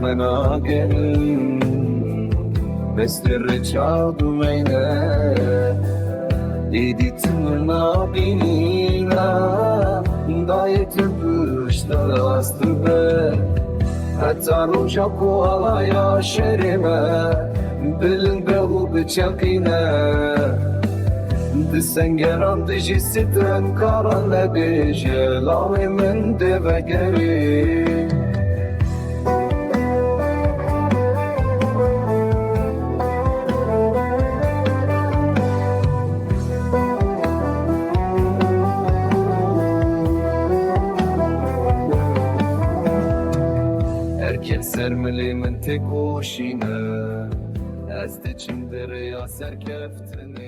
منا gelin Besleri çaldı meyne Editmina binina Dayetim püşte astı be Hatta roja kualaya şerime Bilin be u bıçakine Disengeran dişi sitten karan lebije Lavimin deve geri Herkes sermeli min tek hoşine Ez de çimdere ya serkeftine